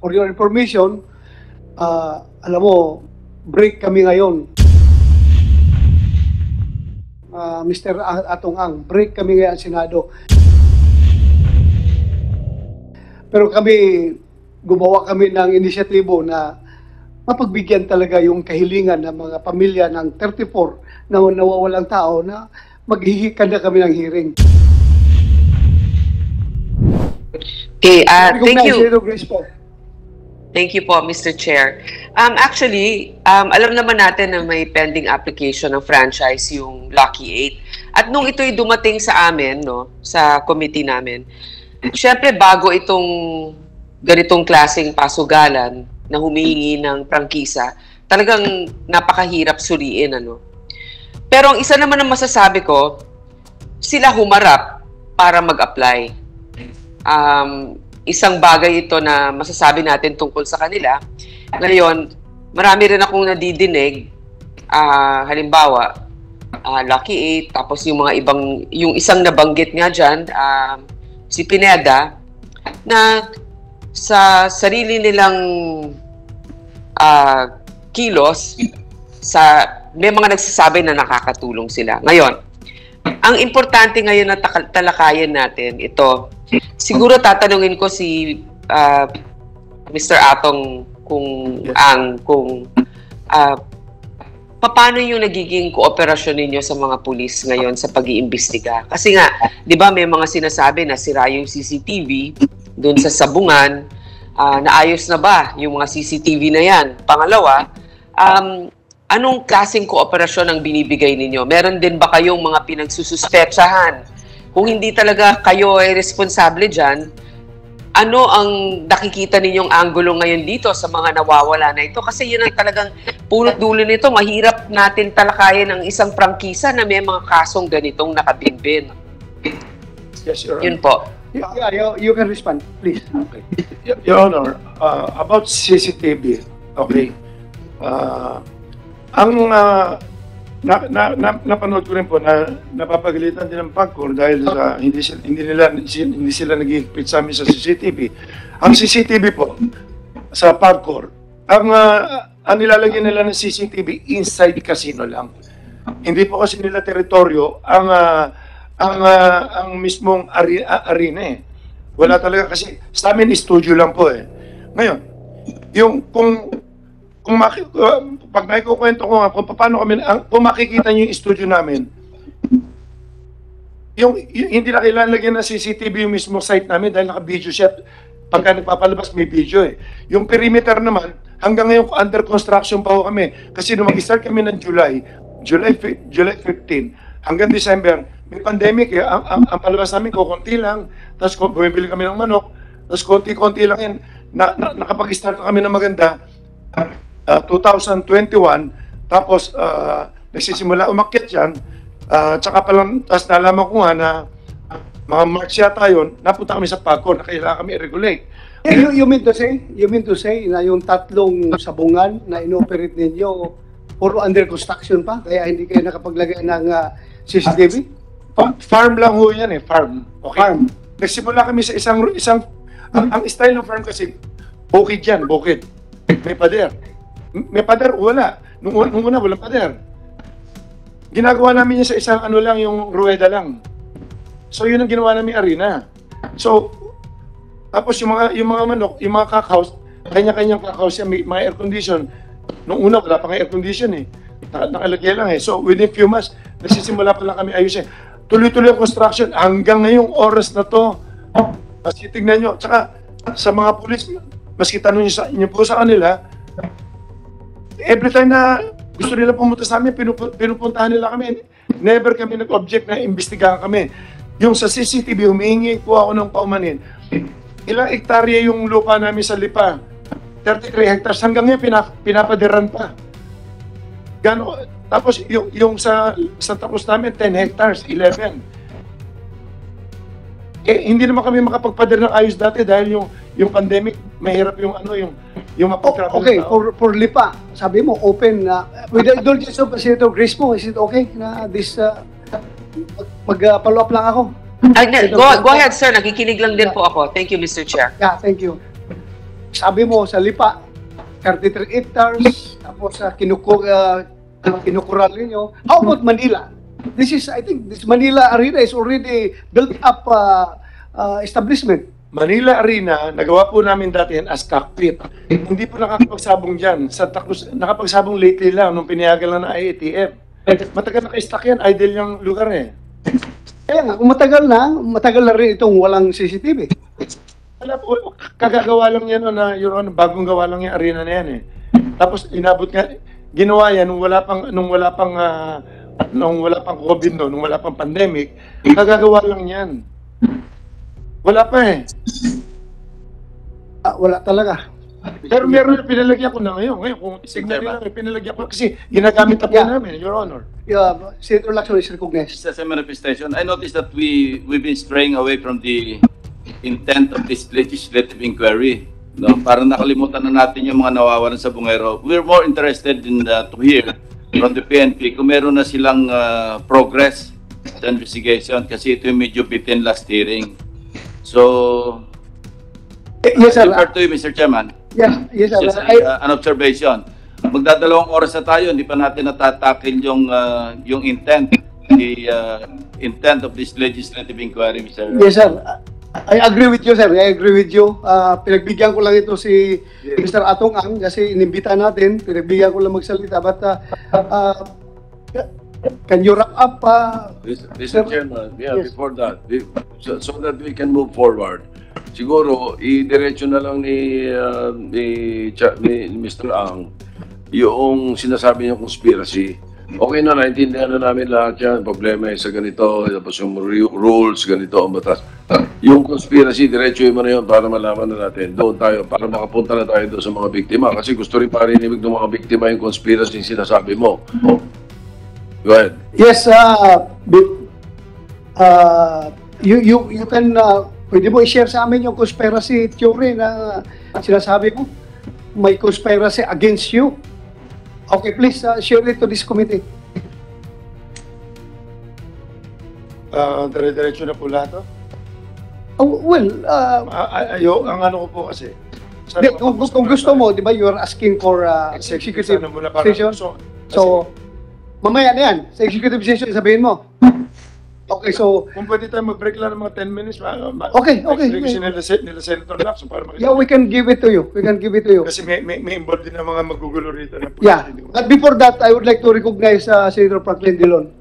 For your information, alam mo, break kami ngayon. Mr. Atong Ang, break kami ngayon sa Senado. Pero gumawa kami ng inisyatibo na mapagbigyan talaga yung kahilingan ng mga pamilya ng 34 na nawawalang tao na maghihikan na kami ng hearing. Okay, thank you. Thank you po, Mr. Chair. Actually, alam naman natin na may pending application ng franchise yung Lucky 8. At nung ito'y dumating sa amin, no, sa committee namin, syempre bago itong ganitong klaseng pasugalan na humihingi ng prangkisa, talagang napakahirap suriin, ano. Pero ang isa naman ang masasabi ko, sila humarap para mag-apply. Isang bagay ito na masasabi natin tungkol sa kanila. Ngayon, marami rin akong nadidinig, halimbawa, Lucky 8, tapos yung mga ibang, yung isang nabanggit nga dyan, si Pineda, na sa sarili nilang kilos, may mga nagsasabi na nakakatulong sila. Ngayon, ang importante ngayon na talakayan natin, ito, siguro tatanungin ko si Mr. Atong paano yung nagiging kooperasyon ninyo sa mga pulis ngayon sa pag-iimbestiga? Kasi nga, di ba may mga sinasabi na sira yung CCTV doon sa Sabungan, naayos na ba yung mga CCTV na yan? Pangalawa, anong klaseng kooperasyon ang binibigay ninyo? Meron din ba kayong mga pinagsususpetsahan? Kung hindi talaga kayo ay responsable dyan, ano ang nakikita ninyong anggulo ngayon dito sa mga nawawala na ito? Kasi yun ang talagang punot dulo nito. Mahirap natin talakayan ang isang prangkisa na may mga kasong ganitong nakabinbin. Yes, Your Honor. Yun po. Yeah, you can respond, please. Okay. Your Honor, about CCTV, okay. Napanood ko rin po na napapagalitan din ng PAGCOR dahil sa hindi sila nag-i-higpit sa amin sa CCTV. Ang CCTV po sa PAGCOR, ang nilalagyan nila ng CCTV inside casino lang. Hindi po kasi nila teritoryo ang mismong arena eh. Wala talaga kasi sa amin studio lang po eh. Ngayon, yung pag naikukwento ko nga kung paano kung makikita niyo yung studio namin, yung hindi na kailangan lagyan ng CCTV yung mismo site namin dahil naka-video siya. Pagka nagpapalabas may video eh. Yung perimeter naman, hanggang ngayon under construction pa ho kami. Kasi nung mag-start kami ng July 15, hanggang December, may pandemic eh. Ang palabas namin kukunti lang, tapos bumibili kami ng manok, tapos konti-konti lang yan. Nakapag-start kami ng maganda, 2021, tapos nagsisimula umakyat yan, tsaka palang, tapos nalaman ko nga na mga March yata yun, napunta kami sa PAGCOR na kailangan kami i-regulate. You mean to say na yung tatlong sabungan na inoperate ninyo puro under construction pa, kaya hindi kayo nakapaglagay ng CCTV? Farm lang ho yan eh, farm. Okay. Farm. Nagsimula kami sa isang ang style ng farm kasi, bukid yan, bukid. May pader. May pader, wala. Nung una, walang pader. Ginagawa namin yan sa isang ano lang, yung rueda lang. So, yun ang ginawa namin arena. So, tapos yung mga manok, yung mga cockhouse, kanya-kanyang cockhouse yan, may mga air condition. Nung una, wala pa nga air condition eh. Nakalagay lang eh. So, within few months, nagsisimula pa lang kami ayusin. Tuloy-tuloy ang construction hanggang ngayong oras na to. Kasi tignan nyo, tsaka sa mga pulis, maski tanong nyo po sa kanila, every time na gusto nila pumunta sa amin, pinupuntahan nila kami. Never kami nag-object na imbestigahan kami. Yung sa CCTV, humihingi po ako ng paumanin. Ilang hektarya yung lupa namin sa Lipa? 33 hectares. Hanggang ngayon, pinapadiran pa. Tapos yung sa tapos namin, 10 hectares, 11. Hindi naman kami makapagpader ng ayos dati dahil yung pandemic, mahirap yung mapag-travel. Okay, for Lipa, sabi mo, open na, with the indulgence of Senator Grace mo, is it okay na this, mag-follow up lang ako? Go ahead, sir. Nakikinig lang din po ako. Thank you, Mr. Chair. Yeah, thank you. sabi mo sa Lipa, 33 hectares, tapos kinukural ninyo. How about Manila? I think this Manila Arena is already built up establishment. Manila Arena, nagawa po namin dati yan as cockpit. Hindi po nakapagsabong dyan. Santa Cruz, nakapagsabong lately lang nung pinayagan lang ng IATF. Matagal naka-stack yan, idle yung lugar eh. Kaya nga, kung matagal na rin itong walang CCTV. Wala po, kagagawa lang yan na bagong gawa lang yung arena na yan eh. Tapos inabot nga, ginawa yan nung wala pang COVID no, nung wala pang pandemic, kagagawa lang yan. Wala pa eh. Wala talaga. Pero meron na pinalagyan ko na ngayon. Ngayon, kung signal nila, pinalagyan ko kasi ginagamit na po namin, Your Honor. Yeah, Senator Lacson is recognized. Just as a manifestation, I noticed that we've been straying away from the intent of this legislative inquiry. No, parang nakalimutan na natin yung mga nawawalan sa Bungero. We're more interested in to hear from the PNP kung meron na silang progress sa investigation kasi ito yung medyo bitin last hearing. So, Yes, sir. I refer to you, Mr. Chairman. Yes, sir. Just an observation. Magdadalawang oras na tayo, hindi pa natin natatakil yung intent, the intent of this legislative inquiry, Mr. Yes, sir. I agree with you, sir. I agree with you. Pinagbigyan ko lang ito si Mr. Atong Ang kasi inimbita natin. Pinagbigyan ko lang magsalita. But can you wrap up? Mr. Chairman, Yes. before that, so that we can move forward, siguro, i-diretso na lang ni Mr. Ang yung sinasabi niyang conspiracy. Okay na, naintindihan na namin lahat yan. Problema sa ganito, tapos yung rules, ganito ang batas. Yung conspiracy, diretso mo na yun para malaman na natin. Doon tayo, para makapunta na tayo doon sa mga biktima. Kasi gusto rin parinig ng mga biktima yung conspiracy yung sinasabi mo. Go ahead. Yes, you can, pwede mo i-share sa amin yung conspiracy theory na sinasabi mo. May conspiracy against you. Okay, please share it to this committee. Dire-diretso na po lahat. Ang ano ko po kasi. Kung gusto mo, di ba, you are asking for executive session? So, mamaya na yan, sa executive session, sabihin mo. Okay, so... Kung pwede tayo mag-break lang ng mga 10 minutes, Okay. nila Senator Lacson para makita. Yeah, we can give it to you. Kasi may involved din ang mga magugulo rito. Yeah, but before that, I would like to recognize Senator Franklin Dillon.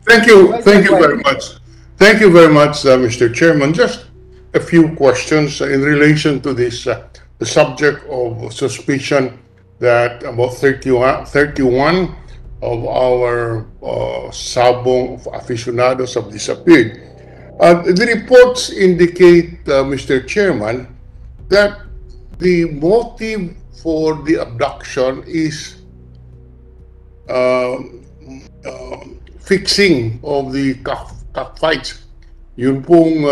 Thank you very much. Thank you very much, Mr. Chairman. Just a few questions in relation to this the subject of suspicion that about 31 of our sabong aficionados have disappeared. The reports indicate, Mr. Chairman, that the motive for the abduction is fixing of the cockfights. Yun pong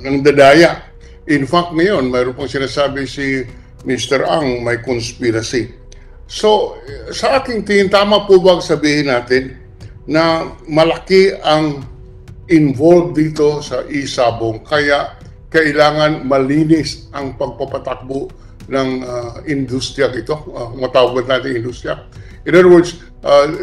ng dadaya. In fact, ngayon, mayroon pong sinasabi si Mr. Ang may conspiracy. So, sa aking tingin, tama po ba sabihin natin na malaki ang involved dito sa isabong kaya kailangan malinis ang pagpapatakbo ng industriya ito, matawag natin industriya. In other words,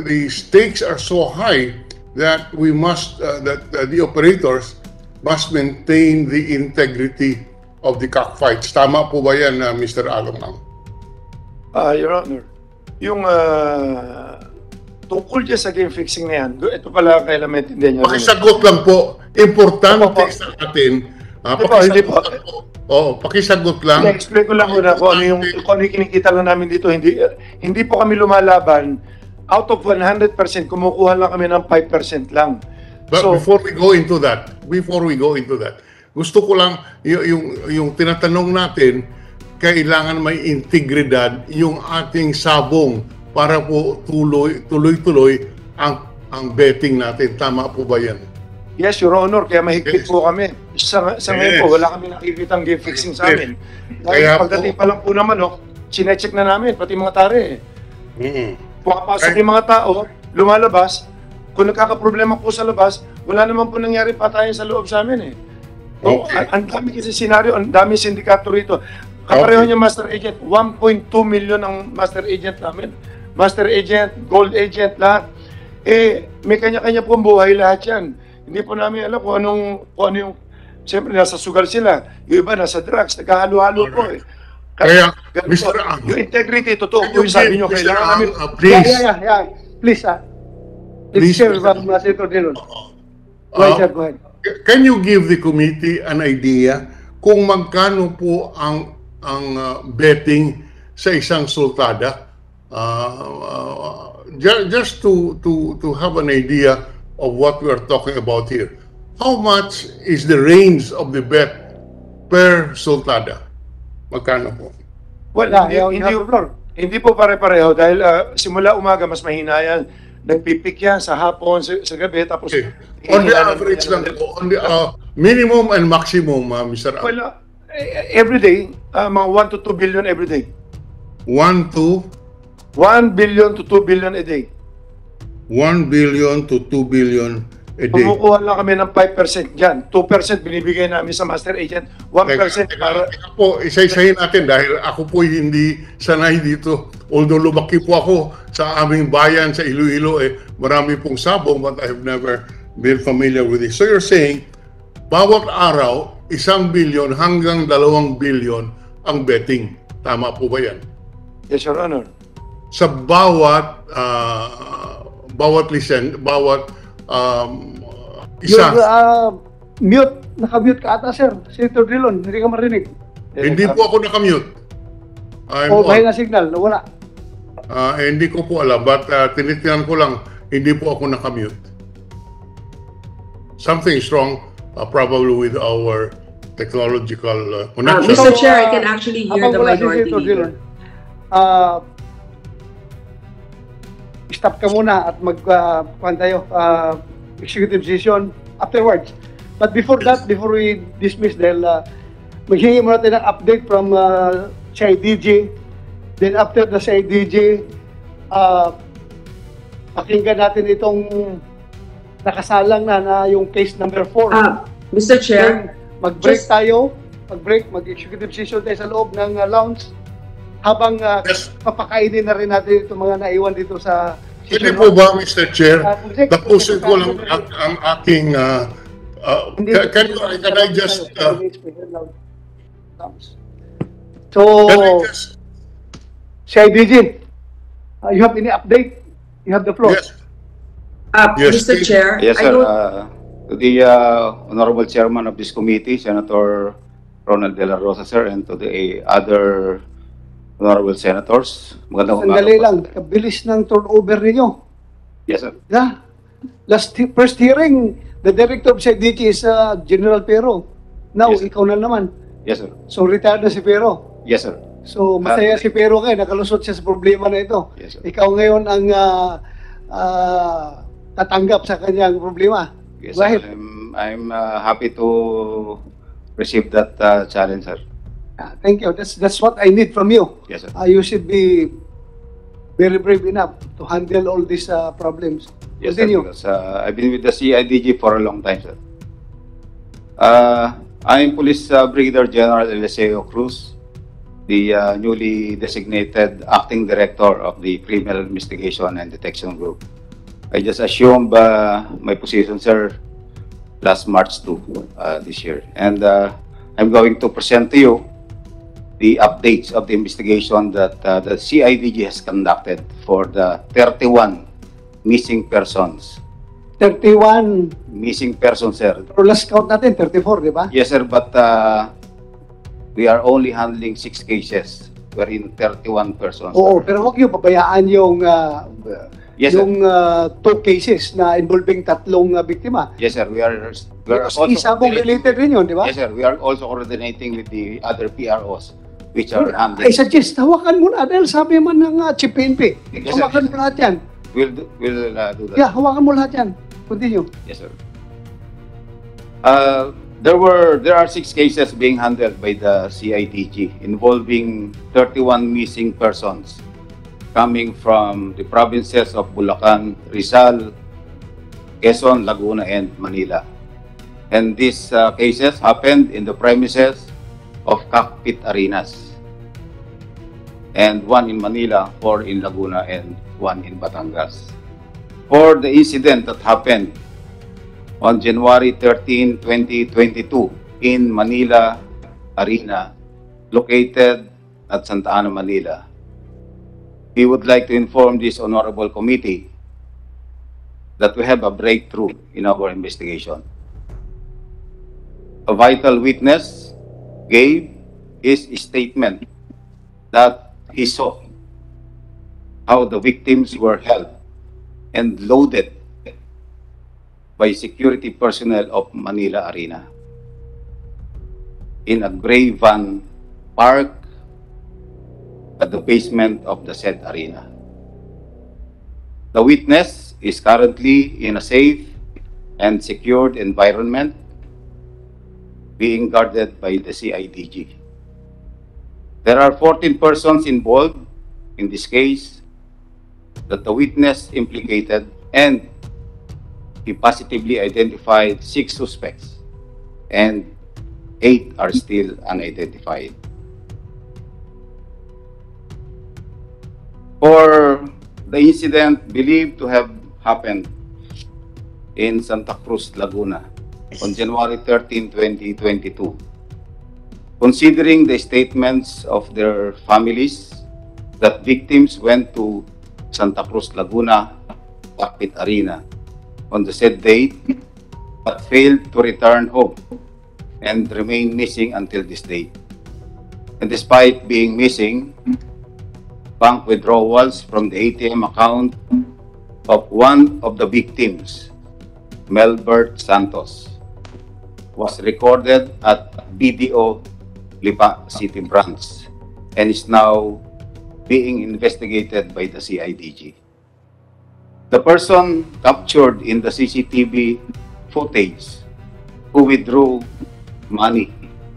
the stakes are so high that we must, the operators must maintain the integrity of the cockfights. Tama po ba yan, Mr. Alomang? Your Honor, yung tungkol dyan sa game fixing na yan, ito pala kailan maintindihan nyo. Pakisagot lang po. Importante sa atin. Pakisagot lang. Explain ko lang muna kung ano yung kinikita lang namin dito. Hindi po kami lumalaban. Out of 100%, kumukuha lang kami ng 5% lang. But before we go into that, gusto ko lang yung tinatanong natin, kailangan may integridad yung ating sabong para po tuloy-tuloy ang betting natin. Tama po ba yan? Yes, Your Honor. Kaya mahigpit po kami. Sa ngayon po, wala kami nakikitang game fixing sa amin. Dahil pagdating pa lang po naman, sinecheck na namin, pati mga tare. Pumapasok yung mga tao, lumalabas. Kung nagkakaproblema po sa labas, wala naman po nangyari patayan sa loob sa amin . Okay. Ang dami kasi senaryo, ang dami sindikato rito. Kapareho niya master agent. 1.2 million ang master agent namin. Master agent, gold agent, lahat. May kanya-kanya pong buhay lahat yan. Hindi po namin alam kung ano yung, siyempre nasa sugal sila. Yung iba nasa drugs, nagkahalo-halo po eh. Kaya, Ganun Mr. po. Ang, Yung integrity, totoo can po yung sabi nyo. Mr. Kailangan Ang, namin, please, Yeah. Please, Please, share Mr. with Senator Dillon. Go ahead, sir, go ahead. can you give the committee an idea kung magkano po ang betting sa isang sultada? Just to have an idea of what we are talking about here. How much is the range of the bet per sultada? Magkano po? well, Yeah, you have the floor. hindi po pare-pareho dahil simula umaga mas mahina yan. Nagpipik yan sa hapon, sa gabi, tapos... Okay. On the average lang po, on the minimum and maximum, Mr. Ang. Well, every day, mga 1 to 2 billion every day. 1 to 1 billion to 2 billion a day. 1 billion to 2 billion a day. Kumukuha lang kami ng 5% dyan. 2% binibigay namin sa master agent. 1% para... Teka po, isa-isahin natin dahil ako po hindi sanay dito. Although lumaki po ako sa aming bayan sa Iloilo, marami pong sabong but I have never been familiar with it. So you're saying, bawat araw, 1 billion hanggang 2 billion ang betting. Tama po ba yan? Yes, Your Honor. Sa bawat isa. Mute. Naka-mute ka ata, sir. Senator Dillon, hindi ka marinig. Hindi po ako nakamute. I'm O, on. bahina signal, nawala. Hindi ko po alam, but tinitinan ko lang, hindi po ako nakamute. Something is wrong, probably with our technological connection. Mr. Chair, I can actually hear the Habang wala si minority Senator leader. Dillon, stop ka muna at mag-kuhan tayo, executive session afterwards. But before that, before we dismiss dahil maghingi muna tayo ng update from CIDG. Then after the CIDG, pakinggan natin itong nakasalang na yung case number 4. Mr. Chair, Then, mag-break tayo, mag-executive session tayo sa loob ng lounge habang Yes. papakainin na rin natin itong mga naiwan dito sa Pwede po ba, Mr. Chair, Project- tapusin ko lang ang aking, can I just, So, can I just, CIDG, you have any update? You have the floor. yes, Yes, Mr. please. Chair, Yes, I sir. don't, To the Honorable Chairman of this committee, Senator Ronald De La Rosa, sir, and to the other Honorable Senators. Magandang umaga Sandali po, lang, sir. kabilis ng turnover ninyo. Yes, sir. Yeah. First hearing, the director of CIDG is General Pero. Now, Yes, sir. ikaw na naman. Yes, sir. So, retired na si Pero. Yes, sir. So, masaya si Pero ngayon, nakalusot siya sa problema na ito. Yes, sir. Ikaw ngayon ang tatanggap sa kanyang problema. Yes, Go ahead. sir. I'm happy to receive that challenge, sir. Thank you. That's what I need from you. Yes, sir. You should be very brave enough to handle all these problems. Yes, sir. Continue. Because I've been with the CIDG for a long time, sir. I'm Police Brigadier General Eliseo Cruz, the newly designated Acting Director of the Criminal Investigation and Detection Group. I just assumed my position, sir, last March 2 this year. And I'm going to present to you the updates of the investigation that the CIDG has conducted for the 31 missing persons. 31, Missing persons, sir. pero last count natin, 34, di ba? Yes, sir, but we are only handling 6 cases wherein 31 persons. Oo, pero huwag niyo pabayaan yung Yes, sir. yung 2 cases na involving 3 biktima. Yes, sir. We are Because also isa mong related rin yun, di ba? Yes, sir. We are also coordinating with the other PROs which are handling. I suggest, hawakan mo na dahil sabi man ng Chief PNP. Yes, sir. Hawakan mo lahat yan. We'll do that. Yeah, hawakan mo lahat yan. Continue. Yes, sir. There are 6 cases being handled by the CIDG involving 31 missing persons coming from the provinces of Bulacan, Rizal, Quezon, Laguna, and Manila. And these cases happened in the premises of Cockpit Arenas. and 1 in Manila, 4 in Laguna, and 1 in Batangas. For the incident that happened on January 13, 2022 in Manila Arena, located at Santa Ana, Manila, we would like to inform this honorable committee that we have a breakthrough in our investigation. A vital witness gave his statement that he saw how the victims were held and loaded by security personnel of Manila Arena in a gray van parked at the basement of the said arena. The witness is currently in a safe and secured environment being guarded by the CIDG. There are 14 persons involved in this case that the witness implicated, and he positively identified 6 suspects and 8 are still unidentified. For the incident believed to have happened in Santa Cruz, Laguna on January 13, 2022, considering the statements of their families that victims went to Santa Cruz, Laguna, Cockpit Arena on the said date but failed to return home and remain missing until this date. And despite being missing, bank withdrawals from the ATM account of one of the victims, Melbert Santos, was recorded at BDO Lipa City Branch and is now being investigated by the CIDG. The person captured in the CCTV footage who withdrew money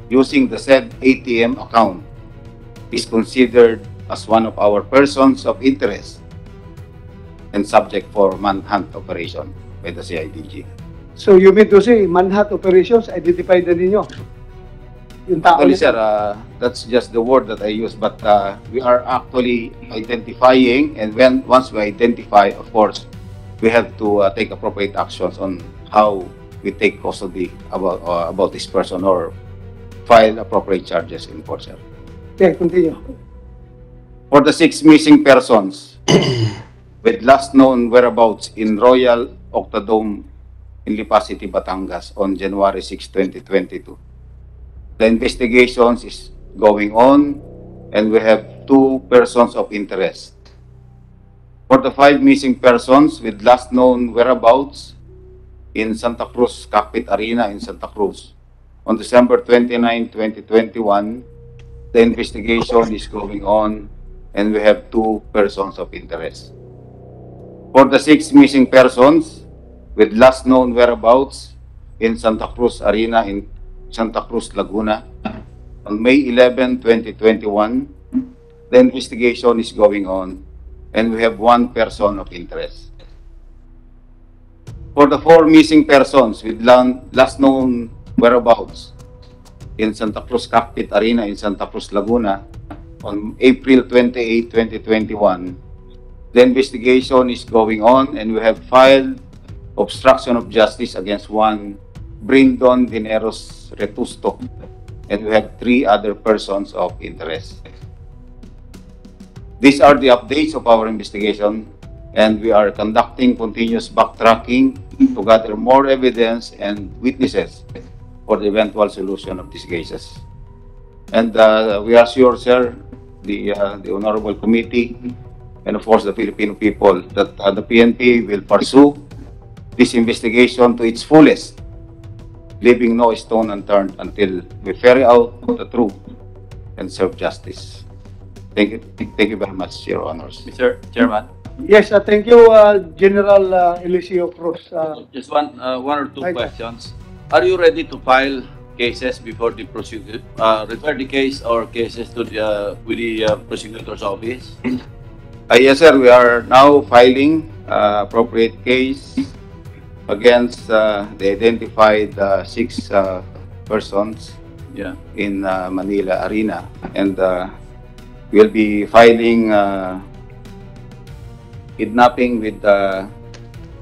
using the said ATM account is considered as one of our persons of interest and subject for manhunt operation by the CIDG. So you mean to say, manhunt operations, identify na ninyo? Yung tao Actually, na- sir, that's just the word that I use, but we are actually identifying, and once we identify, of course, we have to take appropriate actions on how we take custody about this person or file appropriate charges in court, sir. Okay, continue. For the 6 missing persons with last known whereabouts in Royal Octodome in Lipa City, Batangas on January 6, 2022. The investigations is going on and we have 2 persons of interest. For the 5 missing persons with last known whereabouts in Santa Cruz Cockpit Arena in Santa Cruz on December 29, 2021, the investigation is going on and we have 2 persons of interest. For the 6 missing persons with last known whereabouts in Santa Cruz Arena in Santa Cruz, Laguna on May 11, 2021, the investigation is going on and we have 1 person of interest. For the 4 missing persons with last known whereabouts in Santa Cruz Cockpit Arena in Santa Cruz, Laguna on April 28, 2021, the investigation is going on and we have filed obstruction of justice against 1 Brindon Dineros Retusto and we have 3 other persons of interest. These are the updates of our investigation and we are conducting continuous backtracking to gather more evidence and witnesses for the eventual solution of these cases. And we are sure, sir, the Honorable Committee and of course the Filipino people that the PNP will pursue this investigation to its fullest, leaving no stone unturned until we ferry out the truth and serve justice. Thank you very much, Your Honors. Mr. Chairman, Yes, thank you, General Eliseo Cruz. just one or two Right. questions. Are you ready to file cases before the prosecutor, refer the case or cases to with the prosecutor's office? Yes, sir. We are now filing appropriate case against the identified 6 persons Yeah. in Manila Arena. And will be filing kidnapping with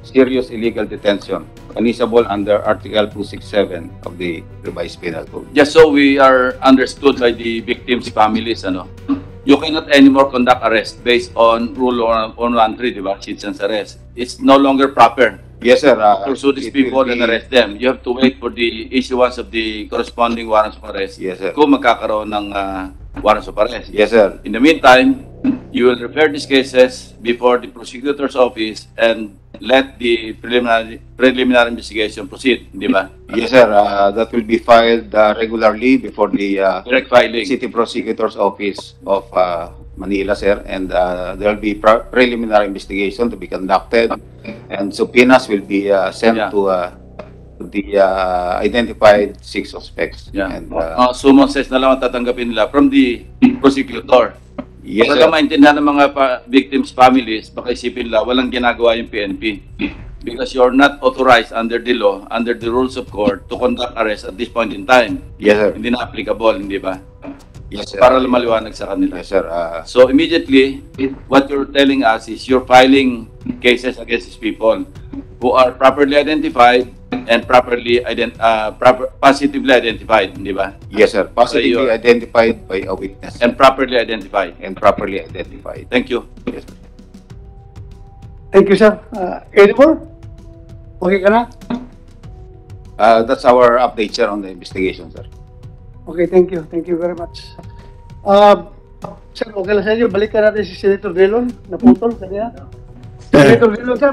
serious illegal detention, punishable under Article 267 of the Revised Penal Code. Just so we are understood by the victims' families, you cannot anymore conduct arrest based on Rule 113, di ba? Citizens arrest. It's no longer proper Yes, sir. to pursue these It will people and be- arrest them. You have to wait for the issuance of the corresponding warrants of arrest. Yes, sir. Kung magkakaroon ng warrants of arrest. Yes, sir. In the meantime, you will refer these cases before the prosecutor's office and let the preliminary investigation proceed, di ba? Yes, sir. That will be filed regularly before the Direct filing. City Prosecutor's Office of Manila, sir, and there will be preliminary investigation to be conducted, and subpoenas will be sent Yeah. to the identified 6 suspects. Yeah. And, Summons na lang ang tatanggapin nila from the prosecutor. yes, Para sir. maintindihan ng mga victims' families, baka isipin nila, walang ginagawa yung PNP. Because you're not authorized under the law, under the rules of court, to conduct arrest at this point in time. Yes, sir. Hindi na applicable, hindi ba? Yes, sir. Para maliwanag sa kanila. Yes, sir. So immediately, what you're telling us is you're filing cases against these people who are properly identified and positively identified, di ba? Yes, sir. Positively you're- identified by a witness And properly identified. and properly identified. Thank you. Yes, sir. Thank you, sir. Any more? Okay ka na? That's our update, sir, on the investigation, sir. Okay, thank you. Thank you very much. Sir, okay lang sa inyo. Balikan natin si Senator Drilon. Naputol kanina. Senator Drilon, sir,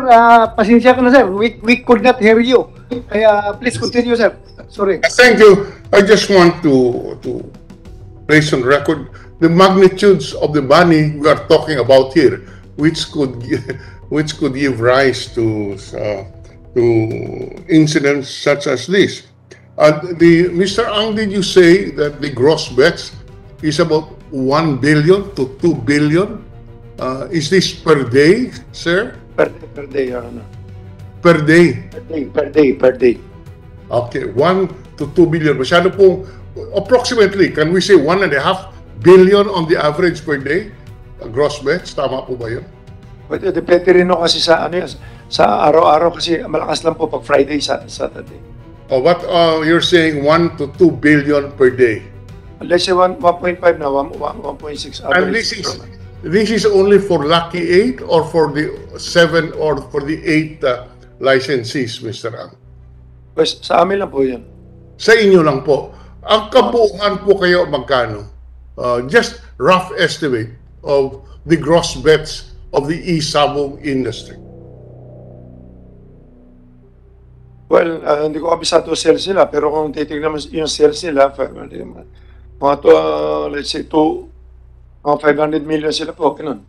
pasensya ka na, sir. We could not hear you. Kaya please continue, sir. Sorry. Thank you. I just want to place on record the magnitudes of the money we are talking about here, which could give rise to incidents such as this. Mr. Ang, did you say that the gross bets is about 1 billion to 2 billion? Is this per day, sir? Per day, Your Honor. Per day? Per day. Okay, 1 to 2 billion. Masyado pong, approximately, can we say 1.5 billion on the average per day? Gross bets, tama po ba yun? But depende rin no kasi sa sa araw-araw kasi malakas lang po pag Friday, Saturday. What you're saying 1 to 2 billion per day? Let's say 1.5 na, 1.6 And average. this is only for Lucky 8 or for the 7 or for the 8 licensees, Mr. Ang? Pues, sa amin lang po yan. Sa inyo lang po. Ang kabuuan po kayo magkano? Just rough estimate of the gross bets of the e-sabong industry. Well, hindi ko kabisado sales nila, pero kung titignan mo yung sales nila, mga to, let's say, mga 500 million sila po, ganun.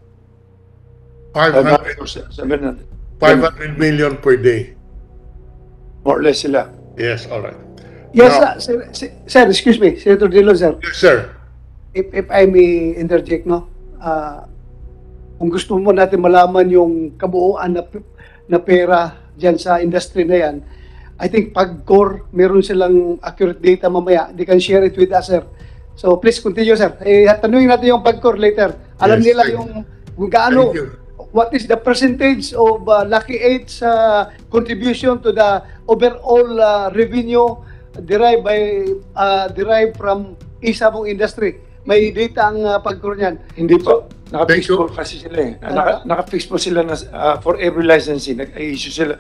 500 or 700. 500 million per day. More or less sila. Yes, all right. Yes, Now- sir, excuse me. Senator Drilon, sir. Yes, sir. If I may interject, no? Kung gusto mo natin malaman yung kabuuan na pera dyan sa industry na yan, I think PAGCOR, meron silang accurate data mamaya. They can share it with us, sir. So please continue, sir. Tanungin natin yung PAGCOR later. Alam Yes, nila thank yung kung gaano, Thank you. what is the percentage of Lucky 8's contribution to the overall revenue derived from e-sabong industry. May data ang PAGCOR niyan. Hindi po. Naka-fix Thank you. po kasi sila eh. Naka-fix po sila na for every licensing. Nag-issue sila.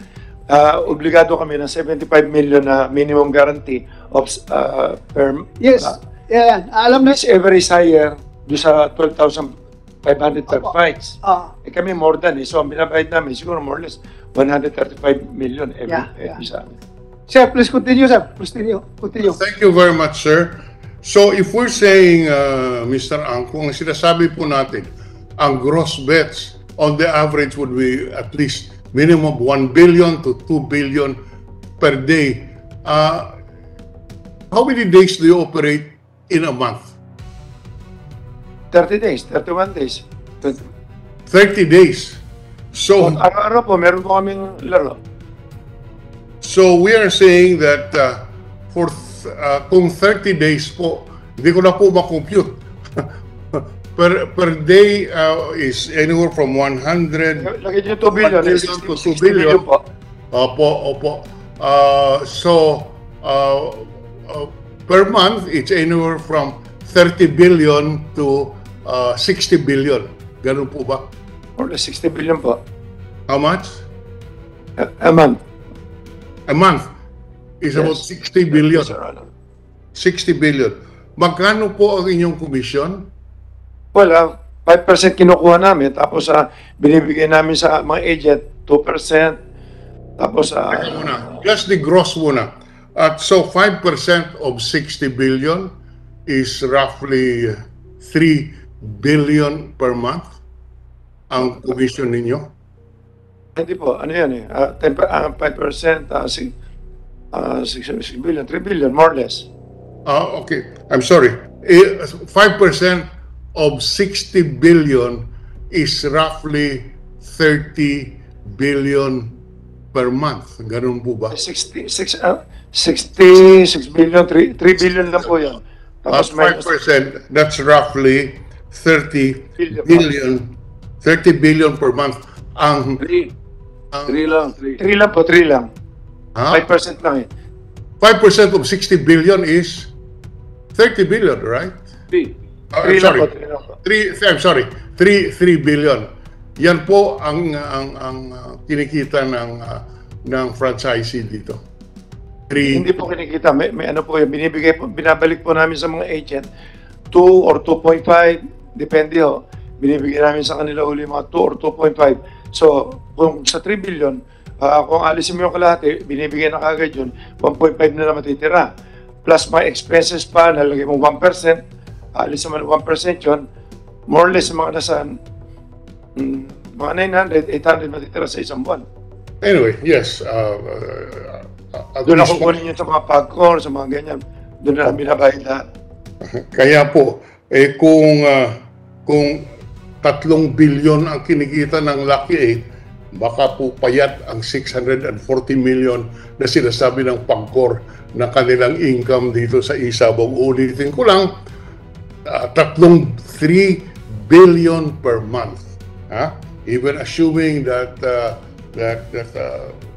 Obligado kami ng 75 million na minimum guarantee of per Yes. Yeah, alam na. this ever is higher do sa 12,500 per Opo. fights. Kami more than eh. So ang binabayad namin siguro more or less 135 million every sa amin. Sir, please continue, sir. Continue. Thank you very much, sir. So if we're saying, Mr. Ang, kung sinasabi po natin, ang gross bets on the average would be at least minimum 1 billion to 2 billion per day. How many days do you operate in a month? 30 days, 31 days. 30 days. So, Araw-araw po, meron po kaming laro. so we are saying that kung 30 days po, hindi ko na po makompute. per day is anywhere from 100 Lagyan nyo 2 billion. 1 billion to 2 billion. po. Opo. Per month, it's anywhere from 30 billion to 60 billion. Ganun po ba? More or less 60 billion po. How much? A month. A month is about 60 billion. Yes, Your Honor. 60 billion. Magkano po ang inyong commission? Well, 5% kinukuha namin, tapos binibigay namin sa mga agent, 2%, tapos Teka muna. Just the gross muna. At so 5% of 60 billion is roughly 3 billion per month ang commission ninyo? hindi po, ano yan eh, 5%, 6 billion, 3 billion, more or less. Okay. I'm sorry. 5% of 60 billion is roughly 30 billion per month. Ganun po ba? 66 billion, 3 billion lang po yan. Tapos 5%, that's roughly 30 billion, 30 billion per month. Ang 3 lang. 3 lang po, 3 lang. 5% lang eh. 5% of 60 billion is 30 billion, right? 3. I'm sorry. 3 lang po. 3 billion. Yan po ang kinikita ng franchisee dito. Hindi po kinikita, may ano po yung binibigay po, binabalik po namin sa mga agent 2 or 2.5, depende ho. Binibigay namin sa kanila uli mga 2 or 2.5. So, kung sa 3 billion, kung alisin mo yung kalahati, binibigay na kagad yun, 1.5 na lang matitira. Plus my expenses pa, nalagay mo 1%, alisin mo 1% yun, more or less mga nasa mga 900, 800 matitira sa isang buwan. Anyway, yes. Doon ako kunin yun sa mga pagkor, sa mga ganyan. Doon na binabayad lahat. Kaya po, kung 3 billion ang kinikita ng Lucky 8, baka po payat ang 640 million na sinasabi ng Pagcor na kanilang income dito sa Isabong. Ulitin ko lang, 3 billion per month. Even assuming that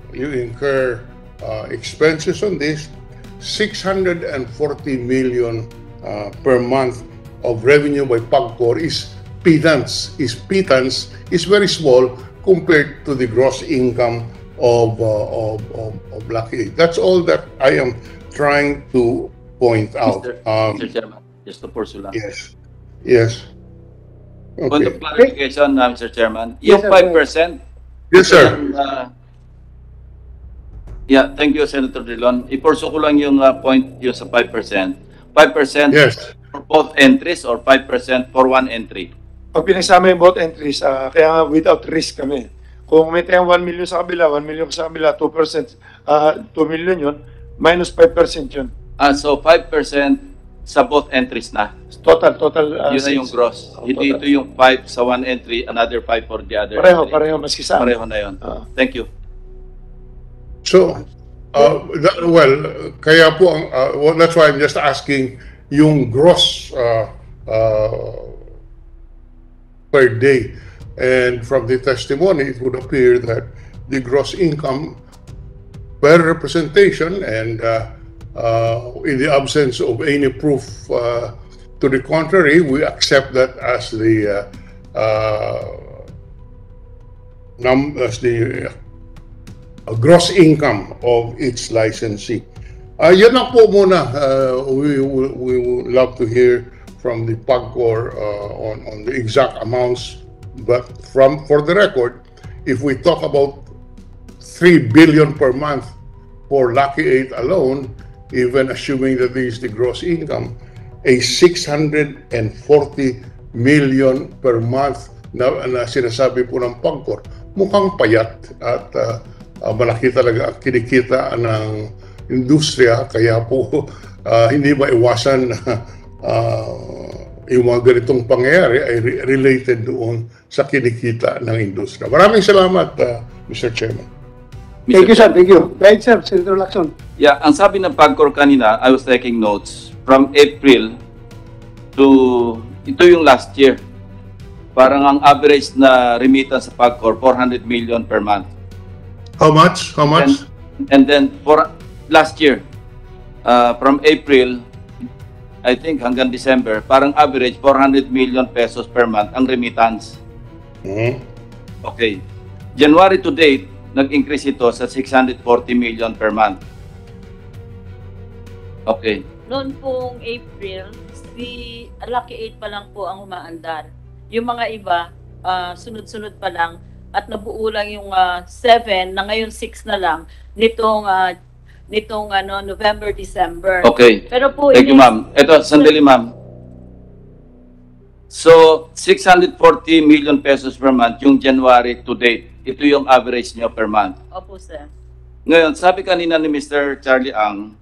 you incur expenses on this, 640 million per month of revenue by Pagcor is pittance, is very small compared to the gross income of Lucky 8. That's all that I am trying to point out. Mr. Chairman, just to pursue lang. Yes. On the Okay. clarification, Mr. Chairman, Yes, yung sir. 5%, Yes, sir. yeah, thank you, Senator Drilon. I-pursue ko lang yung point yung sa 5%. 5% Yes. for both entries or 5% for one entry? Pag pinagsama yung both entries, kaya nga without risk kami. Kung may tayong 1 million sa kabila, 1 million sa kabila, 2%, 2 million yun, minus 5% yun. So 5% sa both entries na. Total. Yun na yung gross. Hindi ito yung 5 sa one entry, another 5 for the other entry. Pareho, maski sa Pareho na yun. Thank you. So, kaya po, that's why I'm just asking yung gross per day. And from the testimony, it would appear that the gross income per representation and in the absence of any proof to the contrary, we accept that as the gross income of each licensee. Yan lang po muna. We would love to hear from the Pagcor on the exact amounts. But for the record, if we talk about 3 billion per month for Lucky 8 alone, even assuming that this is the gross income, a 640 million per month na sinasabi po ng Pagcor, mukhang payat at malaki talaga ang kinikita ng industriya, kaya po hindi maiwasan yung mga ganitong pangyayari ay related doon sa kinikita ng industriya. Maraming salamat, Mr. Chairman. Thank you, sir. Thank you. Right, sir. Senator Lacson. Yeah, ang sabi ng Pagcor kanina, I was taking notes, from April to, ito yung last year, parang ang average na remittance sa PAGCOR, 400 million per month. How much? How much? And then for last year, from April, I think hanggang December, parang average 400 million pesos per month ang remittance. Mhm. Okay. January to date, nag-increase ito sa 640 million per month. Okay. Noon pong April, si Lucky 8 pa lang po ang umaandar. Yung mga iba, sunod-sunod pa lang at nabuo lang yung 7 na ngayon 6 na lang nitong November, December. Okay. Pero po Thank you, ma'am. Ito, sandali, ma'am. So, 640 million pesos per month yung January to date. Ito yung average nyo per month. Opo, sir. Ngayon, sabi kanina ni Mr. Charlie Ang,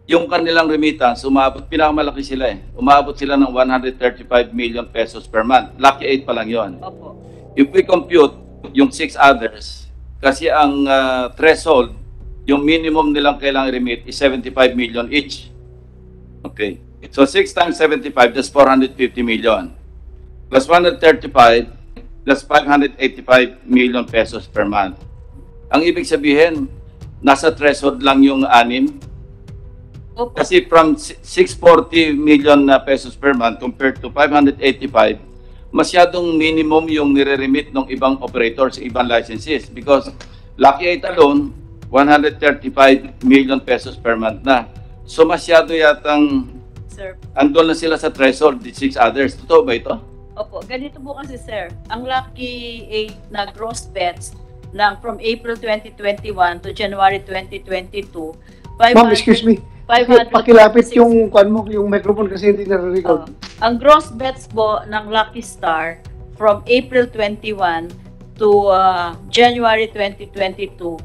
yung kanilang remittance, pinakamalaki sila eh. Umabot sila ng 135 million pesos per month. Lucky 8 pa lang yon. Opo. If we compute yung 6 others, kasi ang threshold, yung minimum nilang kailangan remit is 75 million each. Okay. So 6 times 75, that's 450 million. Plus 135, plus 585 million pesos per month. Ang ibig sabihin, nasa threshold lang yung 6. Opo. Kasi from 640 million pesos per month compared to 585, masyadong minimum yung nire-remit ng ibang operators, ibang licenses. Because Lucky 8 alone, 135 million pesos per month na. So masyado yatang Sir. andun na sila sa threshold, the 6 others. Totoo ba ito? Opo, ganito po kasi sir, ang Lucky 8 na gross bets from April 2021 to January 2022, Ma'am, excuse me. 500 Pakilapit yung yung microphone kasi hindi nare-record. ang gross bets po ng Lucky Star from April 21 to January 2022,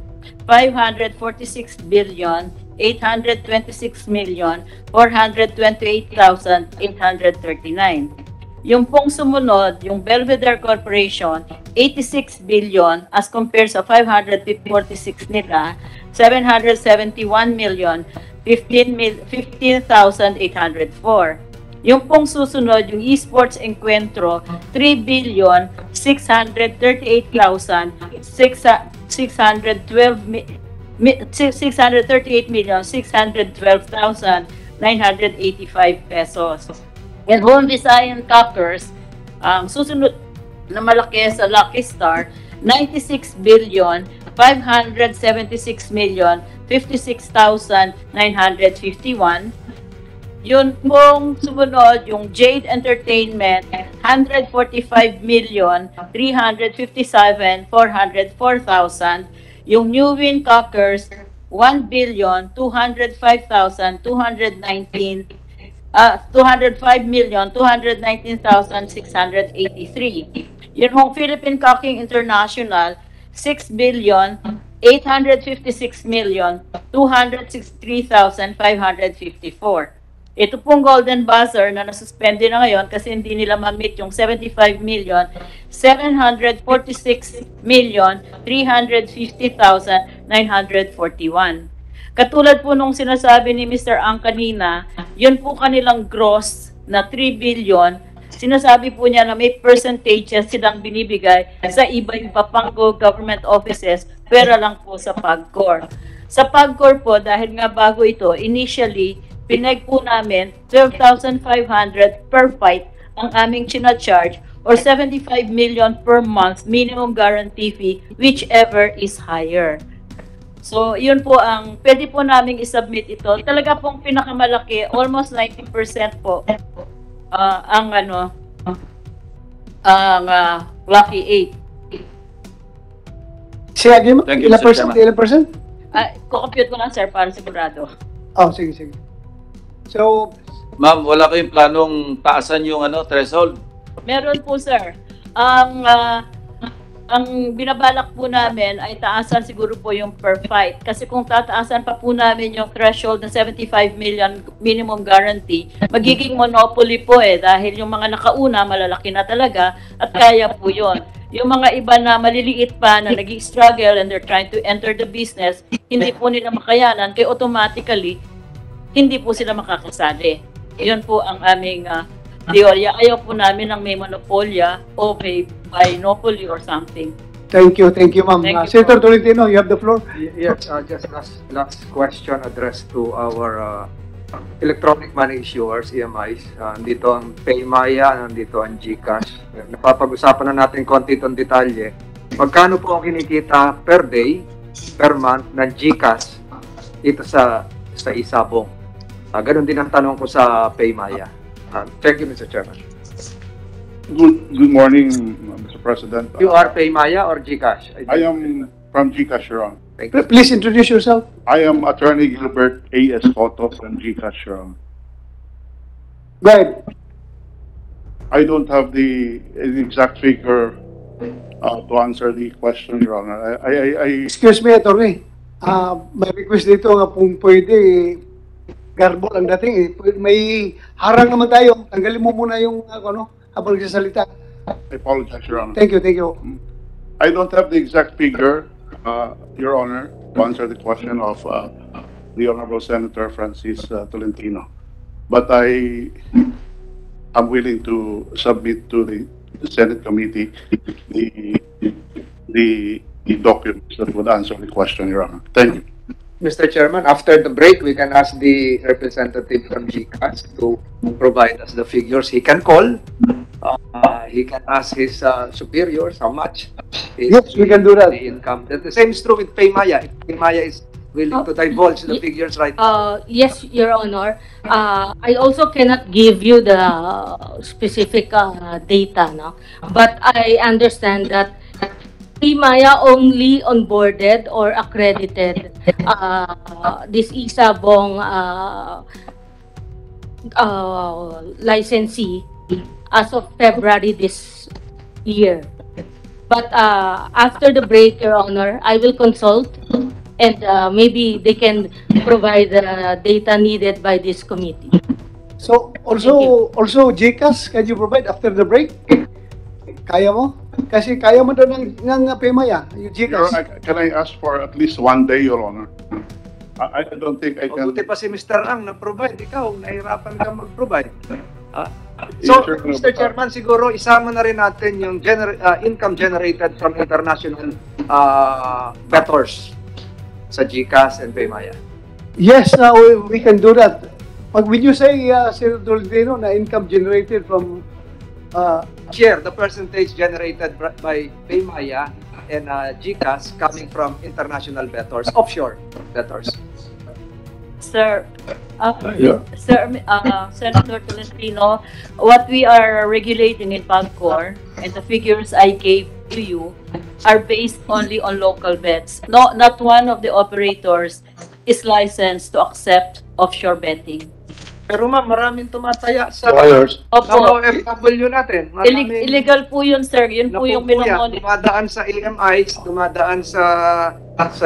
546 billion 826 million 428,839. Yung pong sumunod, yung Belvedere Corporation, 86 billion as compared sa 546 nila, 771 million 15,804. Yung pong susunod, yung Esports Encuentro, 3 billion 638,612,985 pesos. And Home Visayan Cockers, ang susunod na malaki sa Lucky Star, 96 billion 576 million 56,951. Yun pong sumunod, yung Jade Entertainment, 145 million 357,404,000. Yung New Win Cockers, 1 billion 205,219. 205,219,683. Yun hong Philippine Cocking International, 6 billion 856,263,554. Ito pong Golden Buzzer na nasuspende na ngayon kasi hindi nila ma-meet yung 75,746,350,941. Katulad po nung sinasabi ni Mr. Ang kanina, yun po kanilang gross na 3 billion. Sinasabi po niya na may percentages silang binibigay sa iba-iba pang government offices, pera lang po sa PAGCOR. Sa PAGCOR po, dahil nga bago ito, initially, pinag po namin 12,500 per fight ang aming charge or 75 million per month minimum guarantee fee, whichever is higher. So, yun po ang, pwede po namin isubmit ito. Talaga pong pinakamalaki, almost 90% po, ang Lucky 8. Sige, again, Thank you, ilang Mr. percent? Chairman. Ilang percent? Kukompute ko lang, sir, para sigurado. Oh, sige. So, Ma'am, wala kayong planong taasan yung threshold? Meron po, sir. Ang binabalak po namin ay taasan siguro po yung per fight. Kasi kung tataasan pa po namin yung threshold ng 75 million minimum guarantee, magiging monopoly po dahil yung mga nakauna malalaki na talaga at kaya po yun. Yung mga iba na maliliit pa na nag-struggle and they're trying to enter the business, hindi po nila makayanan kaya automatically hindi po sila makakasali. Yun po ang aming teorya. Ayaw po namin ng may monopolya o may monopoly or something. Thank you, ma'am. Thank you, Senator Tolentino, you have the floor. Yes, just last question addressed to our electronic money issuers, EMIs. Nandito ang Paymaya, nandito ang GCash. Napapag-usapan na natin konti itong detalye. Magkano po ang kinikita per day, per month ng GCash dito sa Isabong? Ganon din ang tanong ko sa Paymaya. Thank you, Mr. Chairman. Good morning, Mr. President. You are Paymaya or GCash? I am from GCash, Your Honor. Thank you. Please introduce yourself. I am Attorney Gilbert A.S. Cotto from GCash, Your Honor. Go ahead. I don't have the exact figure to answer the question, Your Honor. Excuse me, attorney. May request dito nga kung pwede, garbol ang dating eh. May harang naman tayo. Tanggalin mo muna yung habang nagsasalita. I apologize, Your Honor. Thank you. I don't have the exact figure, Your Honor, to answer the question of the Honorable Senator Francis Tolentino. But I am willing to submit to the Senate committee the documents that would answer the question, Your Honor. Thank you. Mr. Chairman, after the break, we can ask the representative from GCash to provide us the figures. He can call. He can ask his superiors how much is Yes, we can do that. the income. The same is true with Paymaya. If Paymaya is willing to divulge the figures right now. Yes, Your Honor. I also cannot give you the specific data, no? But I understand that Paymaya only onboarded or accredited this Isabong licensee as of February this year. But after the break, Your Honor, I will consult and maybe they can provide the data needed by this committee. So, also GCash, can you provide after the break? Kaya mo? Kasi kaya mo daw ng Paymaya, yung Your GCash. Honor, can I ask for at least 1 day, Your Honor? I don't think I can. Mabuti pa si Mr. Ang na-provide. Ikaw, nahirapan ka mag-provide. So, Yes, sir. Mr. Chairman, siguro isama na rin natin yung income generated from international debtors sa GCash and Paymaya. Yes, we can do that. When you say, Senator Tolentino, na income generated from Share the percentage generated by Paymaya and GCash coming from international debtors, offshore debtors. Sir, Senator Tolentino, what we are regulating in PAGCOR and the figures I gave to you are based only on local bets. No, not one of the operators is licensed to accept offshore betting. Pero ma'am, maraming tumataya sa Opo, OFW natin. Maraming illegal po yun, sir. Yun po yung napupuya, minamonitor. dumadaan sa AMIs, dumadaan sa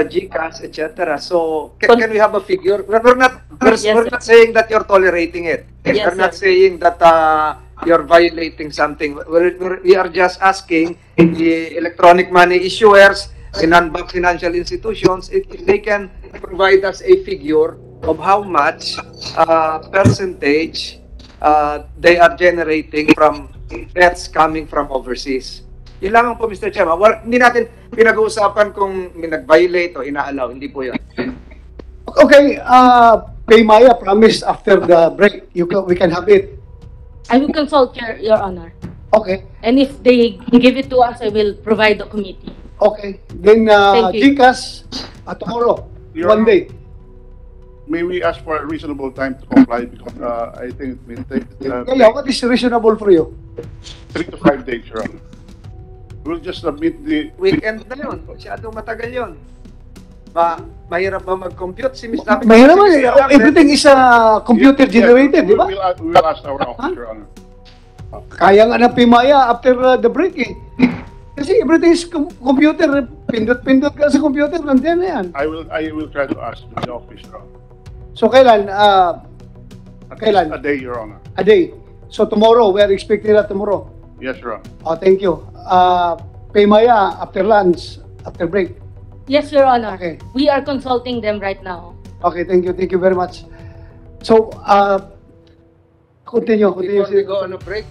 GCash, etc. So, can we have a figure? We're not saying that you're tolerating it. Yes, We're not sir. saying that you're violating something. We are just asking the electronic money issuers, the non-bank financial institutions, if they can provide us a figure of how much percentage they are generating from bets coming from overseas. Yun lang po, Mr. Chairman. Hindi natin pinag-uusapan kung may nag-violate o ina-allow. Hindi po yun. Okay, Paymaya promised after the break, we can have it. I will consult, Your Honor. Okay, And if they give it to us, I will provide the committee. okay. Then Thank you. GCash, tomorrow, Your 1 day. May we ask for a reasonable time to comply because I think it may take Kaya, what is reasonable for you? 3 to 5 days, Your Honor. We'll just submit the Weekend na yun. Masyadong matagal yun. Mahirap ba mag-compute? Mahirap naman, everything is computer generated, di ba? We will ask our office, Your Honor. Kaya nga ng Paymaya after the break eh. Kasi everything is computer, pindot-pindot ka sa computer, nandiyan na yan. I will try to ask the office, Your Honor. So kailan? At Kailan? least a day, Your Honor. A day. So tomorrow, we are expecting that tomorrow. Yes, Your Honor. Oh, thank you. Paymaya after lunch, after break. Yes, Your Honor. Okay. We are consulting them right now. Okay, thank you very much. So, Continue. Before we go on a break,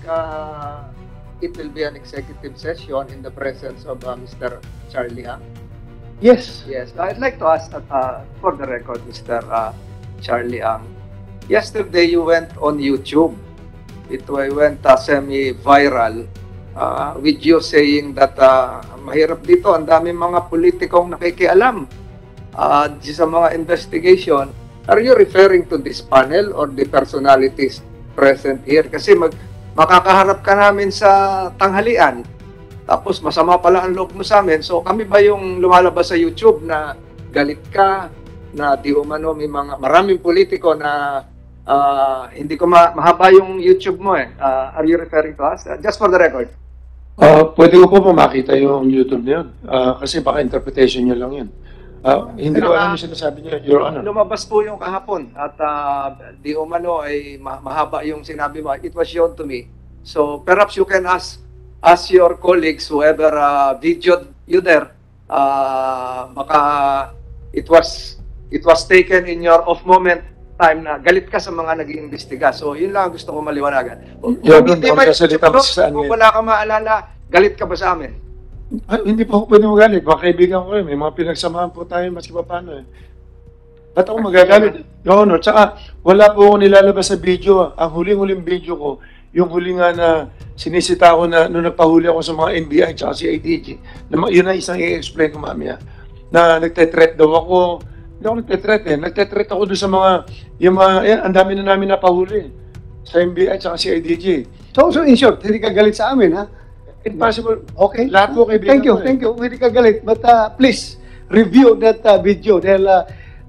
it will be an executive session in the presence of Mr. Charlie Ang. Yes. Yes, I'd like to ask, for the record, Mr. Charlie Ang. Yesterday, you went on YouTube. It went semi-viral with you saying that mahirap dito, ang daming mga politikong nakikialam sa mga investigation. Are you referring to this panel or the personalities present here? Kasi makakaharap ka namin sa tanghalian, tapos masama pala ang loob mo sa amin. So kami ba yung lumalabas sa YouTube na galit ka, na di umano may maraming politiko na hindi ko mahaba yung YouTube mo eh. Are you referring to us? Just for the record. Pwede ko po makita yung YouTube na yun. Kasi baka interpretation nyo lang yun. Hindi ko alam yung sinasabi niya, Your Honor. Lumabas po yung kahapon at di umano ay mahaba yung sinabi mo. It was shown to me. So perhaps you can ask your colleagues, whoever videoed you there, baka it was taken in your off moment time na galit ka sa mga nag-iimbestiga. So yun lang gusto ko maliwanagan. Kung wala ka maalala, galit ka ba sa amin? Hindi po ako pwede magalit. Mga kaibigan ko may mga pinagsamahan po tayo maski pa paano eh. Ba't ako magagalit? Your Honor, tsaka wala po ako nilalabas sa video. Ang huling-huling video ko, yung huli nga na sinisita ko na nung nagpahuli ako sa mga NBI tsaka si IDG. Yun na isang i-explain ko mamaya. Na nagte-threat daw ako. Hindi ako nagte-threat eh. Nagte-threat ako doon sa mga, ang dami na namin napahuli. Sa NBI tsaka si IDG. So in short, hindi ka galit sa amin, ha? Impossible. Okay. Lahat po kaibigan ko. Thank you. Hindi ka galit. But please, review that video. Dahil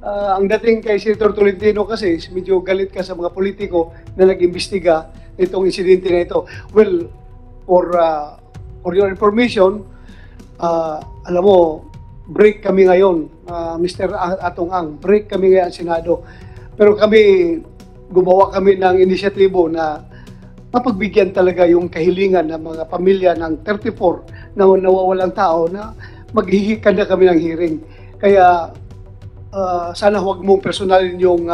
ang dating kay Senator Tolentino kasi, medyo galit ka sa mga politiko na nag-imbestiga itong insidente na ito. Well, for your information, alam mo, break kami ngayon, Mr. Atong Ang, break kami ngayon sa Senado. Pero gumawa kami ng inisyatibo na mapagbigyan talaga yung kahilingan ng mga pamilya ng 34 na nawawalang tao na maghihikan na kami ng hearing. Kaya sana huwag mong personalin yung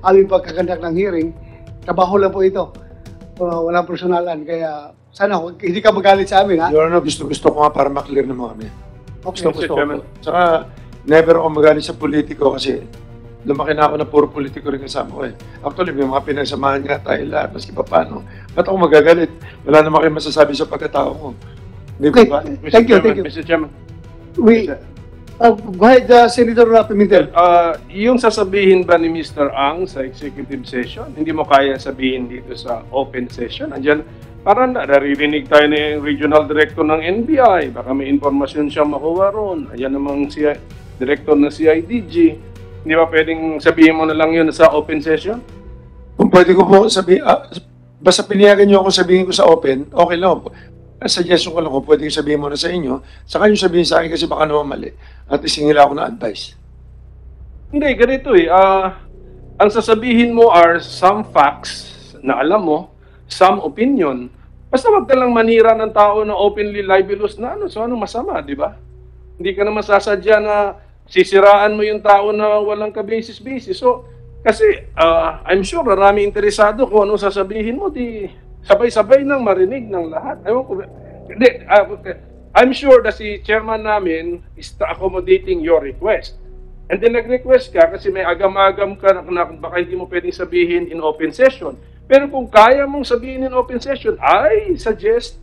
aming pagkakandak ng hearing. Trabaho lang po ito. Walang personalan. Kaya sana hindi ka magalit sa amin, ha? Your Honor, gusto ko nga para maklear naman kami. Okay. Gusto ko. Saka, never ako magalit sa politiko kasi lumaki na ako na puro politiko rin kasama ko eh. Actually, may mga pinagsamahan nga tayo lahat, maski pa paano. Ba't ako magagalit? Wala naman kayo masasabi sa pagkatao ko. Okay. Ba? Thank you. Mr. Chairman. Go ahead, Senator Pimentel. Yung sasabihin ba ni Mr. Ang sa executive session, hindi mo kaya sabihin dito sa open session? Andiyan, parang naririnig tayo ng regional director ng NBI. Baka may informasyon siya makuha ron. Ayan namang si director ng CIDG. Hindi ba pwedeng sabihin mo na lang yun sa open session? Kung pwede ko po sabihin, basta pinihagan niyo ako sabihin ko sa open, okay lang. Suggestion ko lang kung pwede sabihin mo na sa inyo, saka yung sabihin sa akin kasi baka naman mali. At isingila ako na advice. Hindi, ganito eh. Ang sasabihin mo are some facts na alam mo, some opinion. Basta wag ka lang manira ng tao na openly libelous na so ano masama, di ba? Hindi ka naman sasadya na sisiraan mo yung tao na walang ka-basis-basis. So, kasi I'm sure marami interesado kung ano sasabihin mo, di sabay-sabay nang marinig ng lahat. I'm sure na si chairman namin is accommodating your request. And then nag-request ka kasi may agam-agam ka na baka hindi mo pwedeng sabihin in open session. Pero kung kaya mong sabihin in open session, I suggest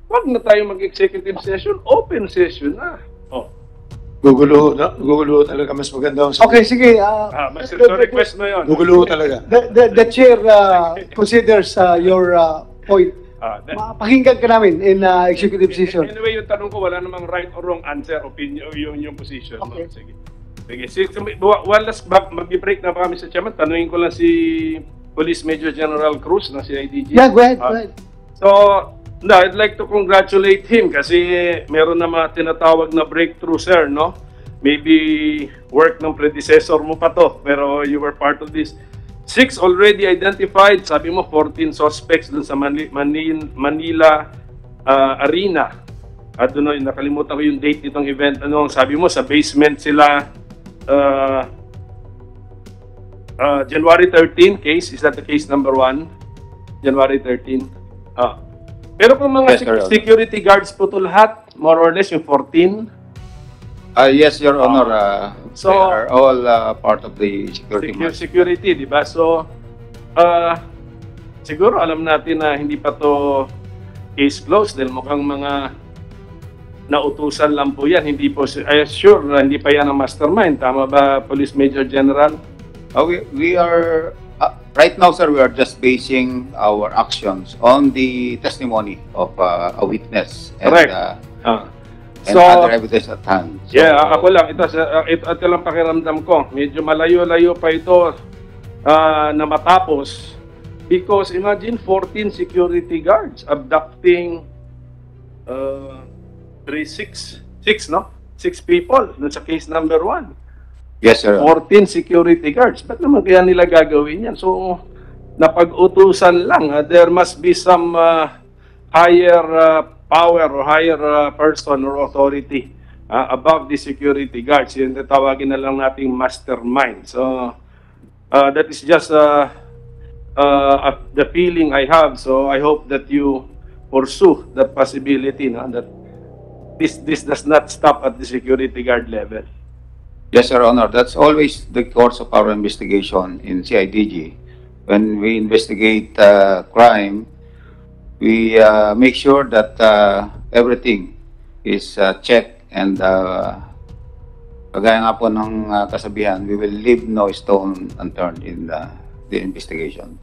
wag na tayo mag-executive session, open session na. Gugulo talaga, mas maganda. Okay, sige. So request mo yun. Gugulo talaga. The chair considers your point. Pakinggan ka namin in executive session. Anyway, yung tanong ko, wala namang right or wrong answer, opinion, yung position. Okay. Sige. One last, mag-break na pa kami sa chairman. Tanungin ko lang si Police Major General Cruz na si IDG. Yeah, go ahead. So, I'd like to congratulate him kasi meron na mga tinatawag na breakthrough, sir, no? Maybe work ng predecessor mo pa to, pero you were part of this. 6 already identified, sabi mo 14 suspects dun sa Manila Arena. At doon, nakalimutan ko yung date nitong event. Sabi mo sa basement sila January 13 case, is that the case number 1? January 13. Pero kung mga Yes, Your Honor. security guards po to lahat, more or less yung 14. Yes, Your Honor. So- They are all part of the security. Security, di ba? So, siguro alam natin na hindi pa to case closed dahil mukhang mga nautusan lang po yan. Hindi po, I assure na hindi pa yan ang mastermind. Tama ba, Police Major General? We are, right now, sir, we are just basing our actions on the testimony of a witness and, Correct. and So, other evidence at hand. So, yeah, ako lang. Ito lang pakiramdam ko. Medyo malayo-layo pa ito na matapos. Because imagine 14 security guards abducting 6 people dun sa case number 1. Yes, sir. 14 security guards. Ba't naman kaya nila gagawin yan? So, napag-utusan lang. There must be some higher power or higher person or authority above the security guards. Yun tawagin na lang nating mastermind. So, that is just the feeling I have. So, I hope that you pursue that possibility, no? That this does not stop at the security guard level. Yes, Your Honor. That's always the course of our investigation in CIDG. When we investigate crime, we make sure that everything is checked and kagaya nga po ng kasabihan, we will leave no stone unturned in the investigation.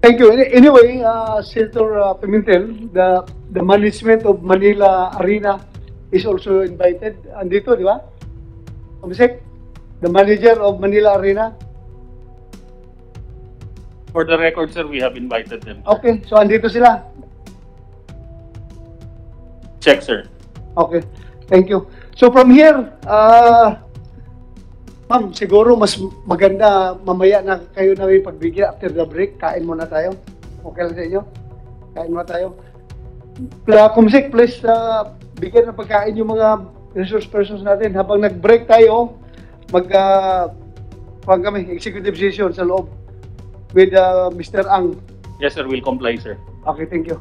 Thank you. Anyway, Senator Pimentel, the management of Manila Arena is also invited. Andito, di ba? Komisek, the manager of Manila Arena. For the record, sir, we have invited them. Okay, so andito sila. Check, sir. Okay, thank you. So from here, ma'am, siguro mas maganda mamaya na kayo na may pagbigyan after the break. Kain muna tayo. Okay lang sa inyo? Kain muna tayo. Kumsik, please bigyan ng pagkain yung mga resource persons natin. Habang nag-break tayo, kami, executive session sa loob with Mr. Ang. Yes, sir. We'll comply, sir. Okay, thank you.